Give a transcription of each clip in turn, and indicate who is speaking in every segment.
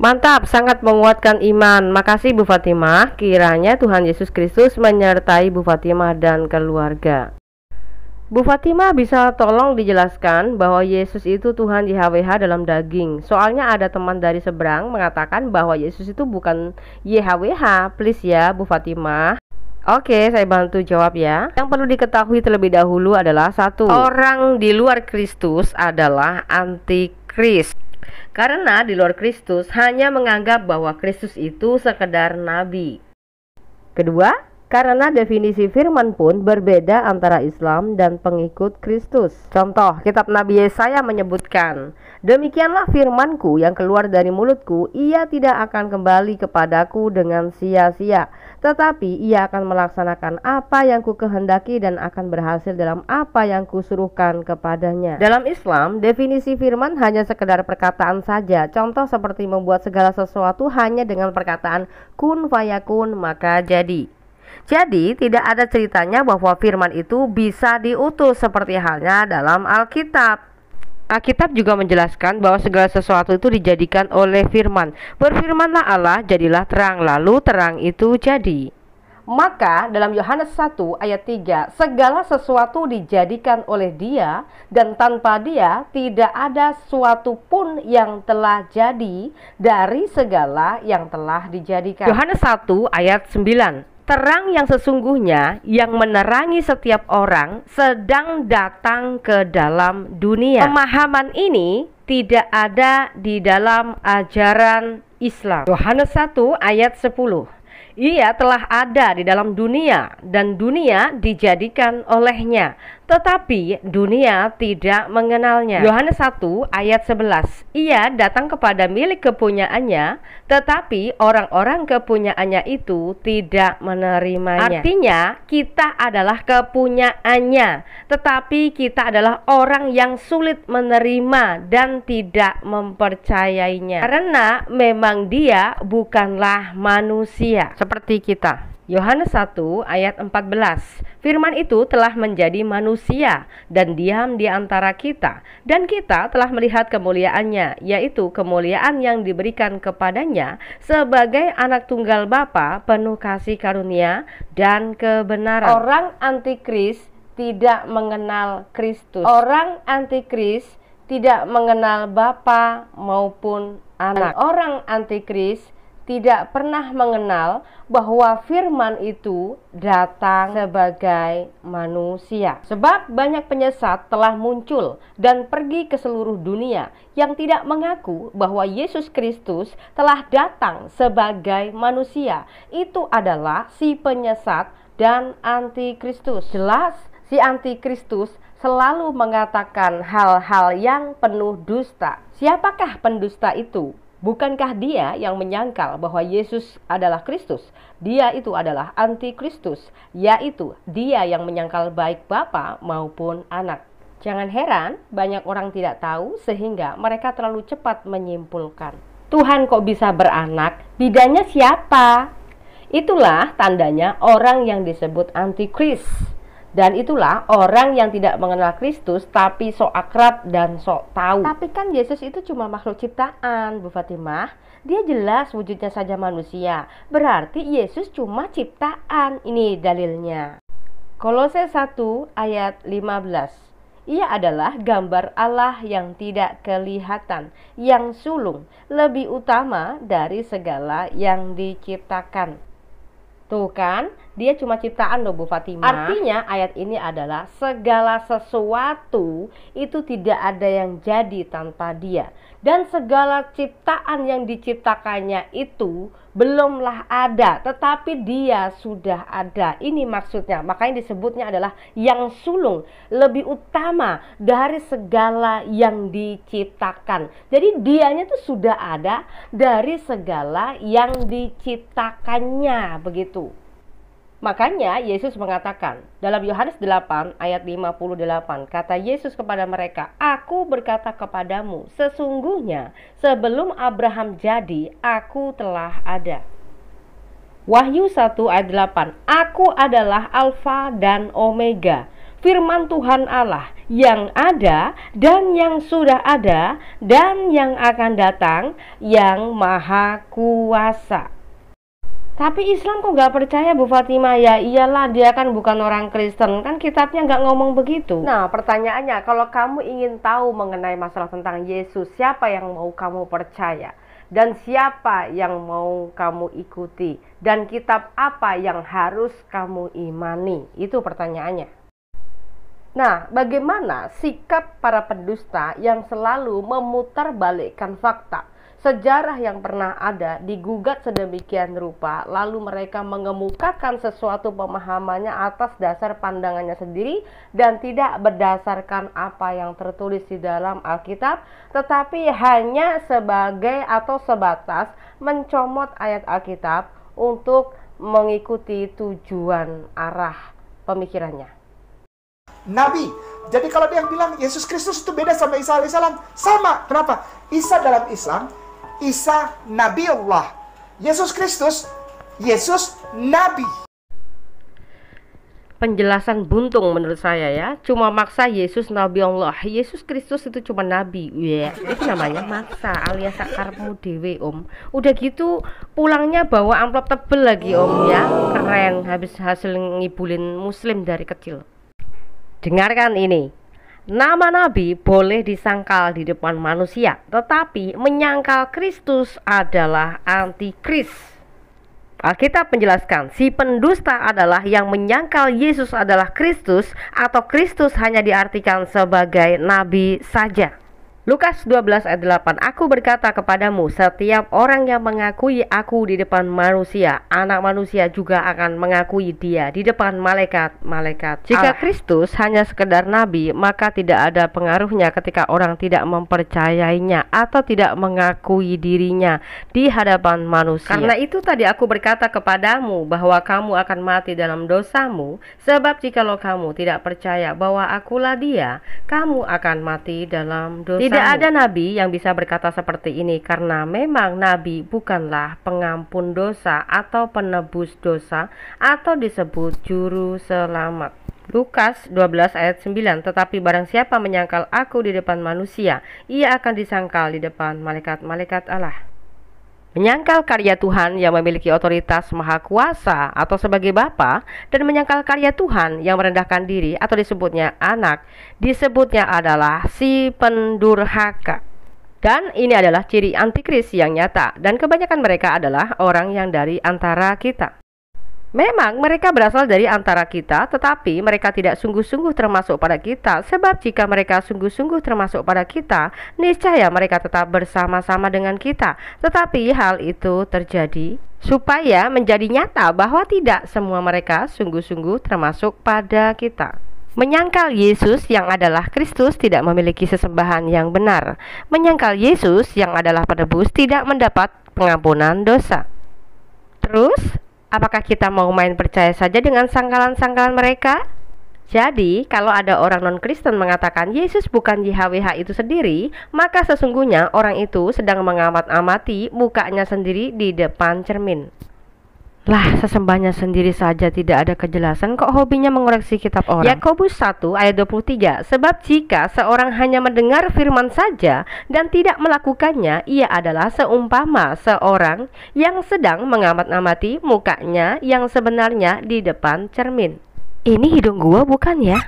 Speaker 1: Mantap, sangat menguatkan iman. Makasih Bu Fatimah. Kiranya Tuhan Yesus Kristus menyertai Bu Fatimah dan keluarga. Bu Fatimah, bisa tolong dijelaskan bahwa Yesus itu Tuhan YHWH dalam daging? Soalnya ada teman dari seberang mengatakan bahwa Yesus itu bukan YHWH. Please ya Bu Fatimah. Oke, saya bantu jawab ya. Yang perlu diketahui terlebih dahulu adalah satu, orang di luar Kristus adalah antikris. Karena di luar Kristus hanya menganggap bahwa Kristus itu sekedar nabi. Kedua, karena definisi firman pun berbeda antara Islam dan pengikut Kristus. Contoh, kitab Nabi Yesaya menyebutkan, "Demikianlah firmanku yang keluar dari mulutku, ia tidak akan kembali kepadaku dengan sia-sia, tetapi ia akan melaksanakan apa yang kukehendaki dan akan berhasil dalam apa yang kusuruhkan kepadanya." Dalam Islam, definisi firman hanya sekedar perkataan saja. Contoh seperti membuat segala sesuatu hanya dengan perkataan kun fayakun, maka jadi. Jadi tidak ada ceritanya bahwa firman itu bisa diutus seperti halnya dalam Alkitab. Alkitab juga menjelaskan bahwa segala sesuatu itu dijadikan oleh firman. Berfirmanlah Allah, jadilah terang, lalu terang itu jadi. Maka dalam Yohanes 1 ayat 3, segala sesuatu dijadikan oleh Dia, dan tanpa Dia tidak ada sesuatu pun yang telah jadi dari segala yang telah dijadikan. Yohanes 1 ayat 9, terang yang sesungguhnya yang menerangi setiap orang sedang datang ke dalam dunia. Pemahaman ini tidak ada di dalam ajaran Islam. Yohanes 1 ayat 10, ia telah ada di dalam dunia dan dunia dijadikan olehnya, tetapi dunia tidak mengenalnya. Yohanes 1 ayat 11, ia datang kepada milik kepunyaannya, tetapi orang-orang kepunyaannya itu tidak menerimanya. Artinya kita adalah kepunyaannya, tetapi kita adalah orang yang sulit menerima dan tidak mempercayainya, karena memang dia bukanlah manusia seperti kita. Yohanes 1 ayat 14, firman itu telah menjadi manusia dan diam di antara kita, dan kita telah melihat kemuliaannya, yaitu kemuliaan yang diberikan kepadanya sebagai anak tunggal Bapa, penuh kasih karunia dan kebenaran. Orang antikris tidak mengenal Kristus. Orang antikris tidak mengenal Bapa maupun anak. Orang antikris tidak pernah mengenal bahwa firman itu datang sebagai manusia. Sebab banyak penyesat telah muncul dan pergi ke seluruh dunia yang tidak mengaku bahwa Yesus Kristus telah datang sebagai manusia. Itu adalah si penyesat dan antikristus. Jelas si antikristus selalu mengatakan hal-hal yang penuh dusta. Siapakah pendusta itu? Bukankah dia yang menyangkal bahwa Yesus adalah Kristus? Dia itu adalah antikristus, yaitu dia yang menyangkal baik Bapa maupun anak. Jangan heran banyak orang tidak tahu sehingga mereka terlalu cepat menyimpulkan. Tuhan kok bisa beranak? Bidanya siapa? Itulah tandanya orang yang disebut antikris. Dan itulah orang yang tidak mengenal Kristus tapi sok akrab dan sok tahu. Tapi kan Yesus itu cuma makhluk ciptaan, Bu Fatimah. Dia jelas wujudnya saja manusia. Berarti Yesus cuma ciptaan. Ini dalilnya. Kolose 1 ayat 15. Ia adalah gambar Allah yang tidak kelihatan, yang sulung, lebih utama dari segala yang diciptakan. Tuh kan, dia cuma ciptaan loh Bu Fatimah. Artinya ayat ini adalah segala sesuatu itu tidak ada yang jadi tanpa dia. Dan segala ciptaan yang diciptakannya itu belumlah ada, tetapi dia sudah ada. Ini maksudnya, makanya disebutnya adalah yang sulung, lebih utama dari segala yang diciptakan. Jadi dianya tuh sudah ada dari segala yang diciptakannya, begitu. Makanya Yesus mengatakan dalam Yohanes 8 ayat 58, kata Yesus kepada mereka, "Aku berkata kepadamu, sesungguhnya sebelum Abraham jadi, aku telah ada." Wahyu 1 ayat 8, "Aku adalah Alfa dan Omega, firman Tuhan Allah yang ada dan yang sudah ada dan yang akan datang, yang maha kuasa. Tapi Islam kok gak percaya, Bu Fatimah? Ya iyalah, dia kan bukan orang Kristen, kan kitabnya gak ngomong begitu. Nah, pertanyaannya, kalau kamu ingin tahu mengenai masalah tentang Yesus, siapa yang mau kamu percaya? Dan siapa yang mau kamu ikuti? Dan kitab apa yang harus kamu imani? Itu pertanyaannya. Nah, bagaimana sikap para pendusta yang selalu memutarbalikkan fakta? Sejarah yang pernah ada digugat sedemikian rupa, lalu mereka mengemukakan sesuatu pemahamannya atas dasar pandangannya sendiri dan tidak berdasarkan apa yang tertulis di dalam Alkitab, tetapi hanya sebagai atau sebatas mencomot ayat Alkitab untuk mengikuti tujuan arah pemikirannya.
Speaker 2: Nabi. Jadi kalau dia yang bilang Yesus Kristus itu beda sama Isa alaihissalam, sama. Kenapa? Isa dalam Islam, Isa Nabi Allah. Yesus Kristus, Yesus Nabi.
Speaker 1: Penjelasan buntung menurut saya ya. Cuma maksa Yesus Nabi Allah. Yesus Kristus itu cuma Nabi. Itu namanya maksa alias sakarmu dewe, Om. Udah gitu pulangnya bawa amplop tebel lagi, Om ya. Keren, habis hasil ngibulin muslim dari kecil. Dengarkan ini. Nama Nabi boleh disangkal di depan manusia, tetapi menyangkal Kristus adalah antikris. Alkitab menjelaskan, si pendusta adalah yang menyangkal Yesus adalah Kristus, atau Kristus hanya diartikan sebagai nabi saja. Lukas 12 ayat 8, Aku berkata kepadamu, setiap orang yang mengakui aku di depan manusia, anak manusia juga akan mengakui dia di depan malaikat-malaikat. Jika Kristus hanya sekedar nabi, maka tidak ada pengaruhnya ketika orang tidak mempercayainya atau tidak mengakui dirinya di hadapan manusia. Karena itu tadi aku berkata kepadamu bahwa kamu akan mati dalam dosamu, sebab jikalau kamu tidak percaya bahwa akulah dia, kamu akan mati dalam dosa. Tidak ada nabi yang bisa berkata seperti ini, karena memang nabi bukanlah pengampun dosa atau penebus dosa atau disebut juru selamat. Lukas 12 ayat 9, Tetapi barang siapa menyangkal aku di depan manusia, ia akan disangkal di depan malaikat-malaikat Allah. Menyangkal karya Tuhan yang memiliki otoritas maha kuasa atau sebagai Bapa, dan menyangkal karya Tuhan yang merendahkan diri atau disebutnya anak, disebutnya adalah si pendurhaka. Dan ini adalah ciri antikris yang nyata, dan kebanyakan mereka adalah orang yang dari antara kita. Memang mereka berasal dari antara kita, tetapi mereka tidak sungguh-sungguh termasuk pada kita. Sebab jika mereka sungguh-sungguh termasuk pada kita, niscaya mereka tetap bersama-sama dengan kita. Tetapi hal itu terjadi supaya menjadi nyata bahwa tidak semua mereka sungguh-sungguh termasuk pada kita. Menyangkal Yesus yang adalah Kristus tidak memiliki sesembahan yang benar. Menyangkal Yesus yang adalah penebus tidak mendapat pengampunan dosa. Terus, apakah kita mau main percaya saja dengan sangkalan-sangkalan mereka? Jadi, kalau ada orang non-Kristen mengatakan Yesus bukan YHWH itu sendiri, maka sesungguhnya orang itu sedang mengamat-amati mukanya sendiri di depan cermin. Lah, sesembahnya sendiri saja tidak ada kejelasan, kok hobinya mengoreksi kitab orang. Yakobus 1 ayat 23, Sebab jika seorang hanya mendengar firman saja dan tidak melakukannya, ia adalah seumpama seorang yang sedang mengamat-amati mukanya yang sebenarnya di depan cermin. Ini hidung gua bukan ya?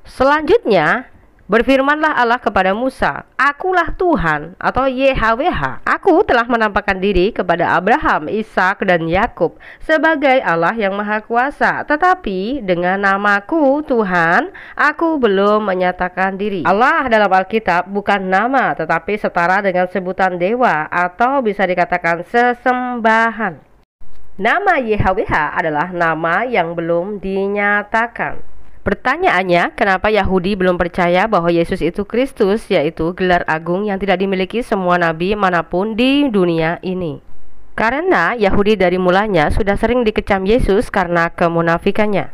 Speaker 1: Selanjutnya, berfirmanlah Allah kepada Musa, Akulah Tuhan atau YHWH. Aku telah menampakkan diri kepada Abraham, Ishak, dan Yakub sebagai Allah yang Maha Kuasa. Tetapi dengan namaku Tuhan, aku belum menyatakan diri. Allah dalam Alkitab bukan nama, tetapi setara dengan sebutan dewa atau bisa dikatakan sesembahan. Nama YHWH adalah nama yang belum dinyatakan. Pertanyaannya, kenapa Yahudi belum percaya bahwa Yesus itu Kristus, yaitu gelar agung yang tidak dimiliki semua nabi manapun di dunia ini? Karena Yahudi dari mulanya sudah sering dikecam Yesus karena kemunafikannya.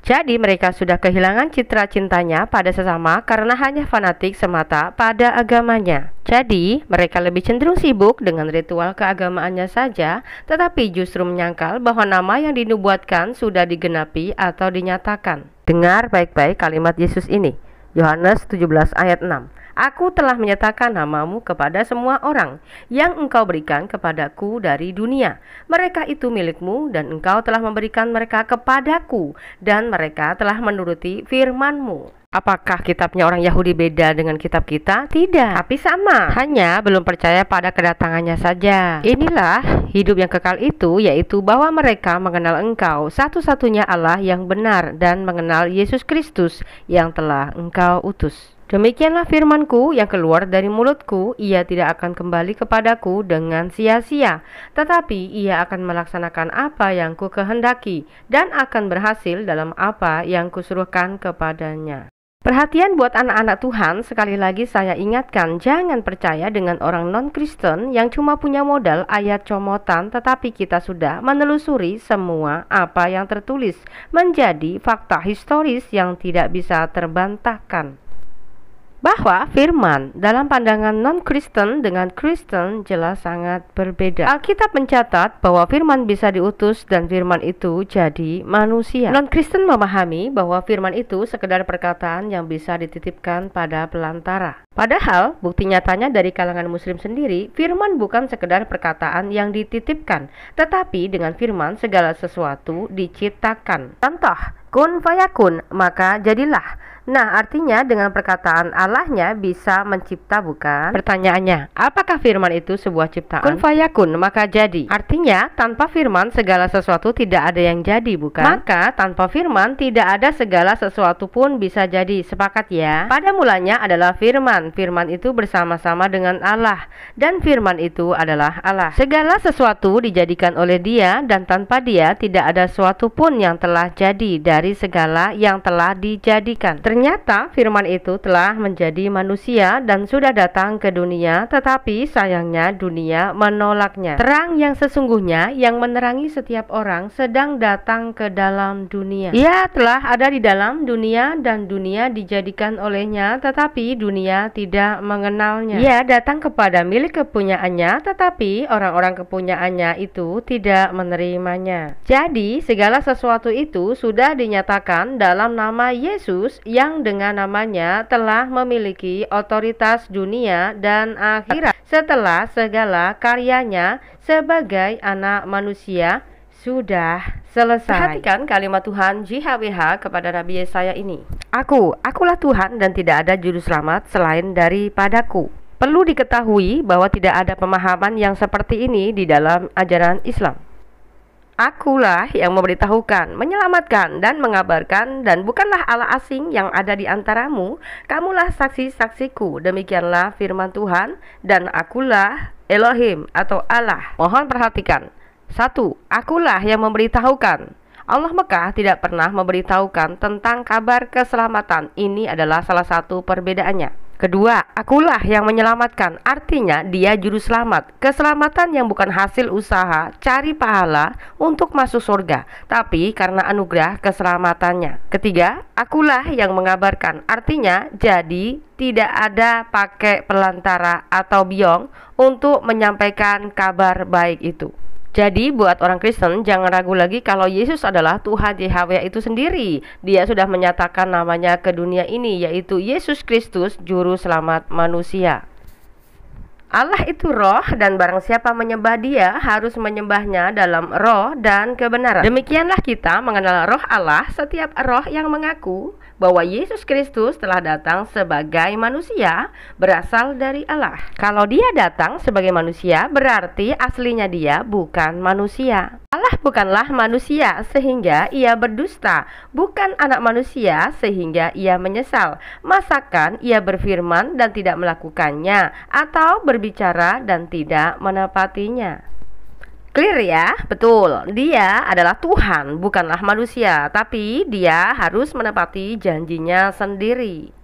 Speaker 1: Jadi mereka sudah kehilangan citra cintanya pada sesama karena hanya fanatik semata pada agamanya. Jadi mereka lebih cenderung sibuk dengan ritual keagamaannya saja, tetapi justru menyangkal bahwa nama yang dinubuatkan sudah digenapi atau dinyatakan. Dengar baik-baik kalimat Yesus ini. Yohanes 17 ayat 6. Aku telah menyatakan namamu kepada semua orang yang engkau berikan kepadaku dari dunia. Mereka itu milikmu dan engkau telah memberikan mereka kepadaku dan mereka telah menuruti firman-Mu. Apakah kitabnya orang Yahudi beda dengan kitab kita? Tidak, tapi sama. Hanya belum percaya pada kedatangannya saja. Inilah hidup yang kekal itu, yaitu bahwa mereka mengenal Engkau, satu-satunya Allah yang benar, dan mengenal Yesus Kristus yang telah Engkau utus. Demikianlah firman-Ku yang keluar dari mulut-Ku, ia tidak akan kembali kepadaku dengan sia-sia, tetapi ia akan melaksanakan apa yang Ku kehendaki dan akan berhasil dalam apa yang Kusuruhkan kepadanya. Perhatian buat anak-anak Tuhan, sekali lagi saya ingatkan, jangan percaya dengan orang non-Kristen yang cuma punya modal ayat comotan, tetapi kita sudah menelusuri semua apa yang tertulis menjadi fakta historis yang tidak bisa terbantahkan. Bahwa firman dalam pandangan non-Kristen dengan Kristen jelas sangat berbeda. Alkitab mencatat bahwa firman bisa diutus dan firman itu jadi manusia. Non-Kristen memahami bahwa firman itu sekedar perkataan yang bisa dititipkan pada pelantara. Padahal bukti nyatanya dari kalangan muslim sendiri, firman bukan sekedar perkataan yang dititipkan, tetapi dengan firman segala sesuatu diciptakan. Contoh, kun fayakun, maka jadilah. Nah, artinya dengan perkataan Allahnya bisa mencipta, bukan? Pertanyaannya, apakah firman itu sebuah ciptaan? Kun fayakun, maka jadi. Artinya, tanpa firman segala sesuatu tidak ada yang jadi, bukan? Maka, tanpa firman tidak ada segala sesuatu pun bisa jadi. Sepakat ya? Pada mulanya adalah firman. Firman itu bersama-sama dengan Allah, dan firman itu adalah Allah. Segala sesuatu dijadikan oleh Dia, dan tanpa Dia tidak ada sesuatu pun yang telah jadi dari segala yang telah dijadikan. Ternyata firman itu telah menjadi manusia dan sudah datang ke dunia, tetapi sayangnya dunia menolaknya. Terang yang sesungguhnya yang menerangi setiap orang sedang datang ke dalam dunia. Ia telah ada di dalam dunia dan dunia dijadikan olehnya, tetapi dunia tidak mengenalnya. Ia datang kepada milik kepunyaannya, tetapi orang-orang kepunyaannya itu tidak menerimanya. Jadi segala sesuatu itu sudah dinyatakan dalam nama Yesus yang dengan namanya telah memiliki otoritas dunia dan akhirat setelah segala karyanya sebagai anak manusia sudah selesai. Perhatikan kalimat Tuhan JHWH kepada Nabi Yesaya ini. Akulah Tuhan dan tidak ada juru selamat selain daripadaku. Perlu diketahui bahwa tidak ada pemahaman yang seperti ini di dalam ajaran Islam. Akulah yang memberitahukan, menyelamatkan, dan mengabarkan, dan bukanlah Allah asing yang ada di antaramu. Kamulah saksi-saksiku. Demikianlah firman Tuhan, dan akulah Elohim atau Allah. Mohon perhatikan. 1. Akulah yang memberitahukan. Allah Mekah tidak pernah memberitahukan tentang kabar keselamatan. Ini adalah salah satu perbedaannya. Kedua, akulah yang menyelamatkan, artinya Dia juru selamat. Keselamatan yang bukan hasil usaha cari pahala untuk masuk surga, tapi karena anugerah keselamatannya. Ketiga, akulah yang mengabarkan, artinya jadi tidak ada pakai pelantara atau biong untuk menyampaikan kabar baik itu. Jadi buat orang Kristen jangan ragu lagi kalau Yesus adalah Tuhan YHWH itu sendiri. Dia sudah menyatakan namanya ke dunia ini, yaitu Yesus Kristus, Juru Selamat manusia. Allah itu roh dan barang siapa menyembah Dia harus menyembahnya dalam roh dan kebenaran. Demikianlah kita mengenal roh Allah. Setiap roh yang mengaku bahwa Yesus Kristus telah datang sebagai manusia berasal dari Allah. Kalau Dia datang sebagai manusia berarti aslinya Dia bukan manusia. Allah bukanlah manusia sehingga Ia berdusta, bukan anak manusia sehingga Ia menyesal. Masakan Ia berfirman dan tidak melakukannya, atau berbicara dan tidak menepatinya. Clear ya? Betul, Dia adalah Tuhan, bukanlah manusia, tapi Dia harus menepati janjinya sendiri.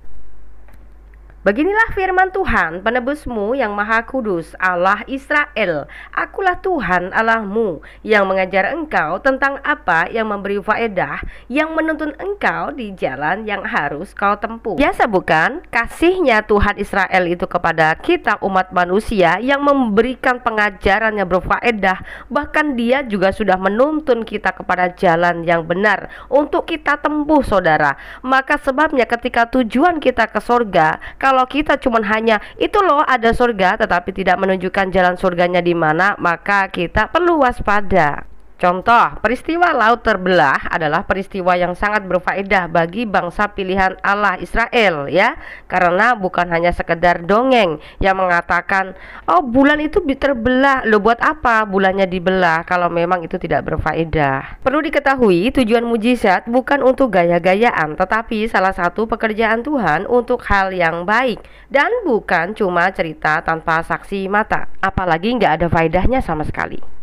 Speaker 1: Beginilah firman Tuhan penebusmu yang maha kudus, Allah Israel. Akulah Tuhan Allahmu yang mengajar engkau tentang apa yang memberi faedah, yang menuntun engkau di jalan yang harus kau tempuh. Biasa bukan kasihnya Tuhan Israel itu kepada kita umat manusia yang memberikan pengajaran yang berfaedah. Bahkan dia juga sudah menuntun kita kepada jalan yang benar untuk kita tempuh, saudara. Maka sebabnya ketika tujuan kita ke surga, kalau kita cuman hanya itu loh ada surga tetapi tidak menunjukkan jalan surganya di mana, maka kita perlu waspada. Contoh, peristiwa laut terbelah adalah peristiwa yang sangat berfaedah bagi bangsa pilihan Allah Israel ya. Karena bukan hanya sekedar dongeng yang mengatakan, oh bulan itu terbelah, lo buat apa bulannya dibelah kalau memang itu tidak berfaedah. Perlu diketahui tujuan mujizat bukan untuk gaya-gayaan, tetapi salah satu pekerjaan Tuhan untuk hal yang baik. Dan bukan cuma cerita tanpa saksi mata, apalagi nggak ada faedahnya sama sekali.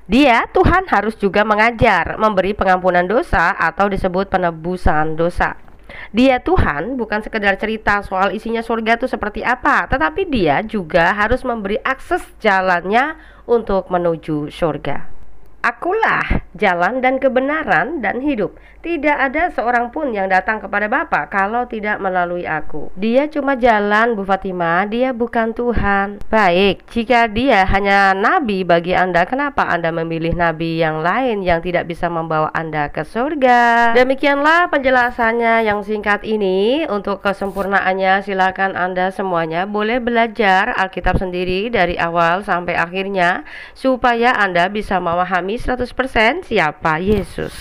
Speaker 1: Dia, Tuhan, harus juga mengajar, memberi pengampunan dosa atau disebut penebusan dosa. Dia, Tuhan, bukan sekedar cerita soal isinya surga itu seperti apa, tetapi dia juga harus memberi akses jalannya untuk menuju surga. Akulah jalan dan kebenaran dan hidup. Tidak ada seorang pun yang datang kepada Bapa kalau tidak melalui aku. Dia cuma jalan, Bu Fatimah, dia bukan Tuhan. Baik, jika dia hanya nabi bagi Anda, kenapa Anda memilih nabi yang lain yang tidak bisa membawa Anda ke surga? Demikianlah penjelasannya yang singkat ini. Untuk kesempurnaannya silakan Anda semuanya boleh belajar Alkitab sendiri dari awal sampai akhirnya supaya Anda bisa memahami 100% siapa Yesus.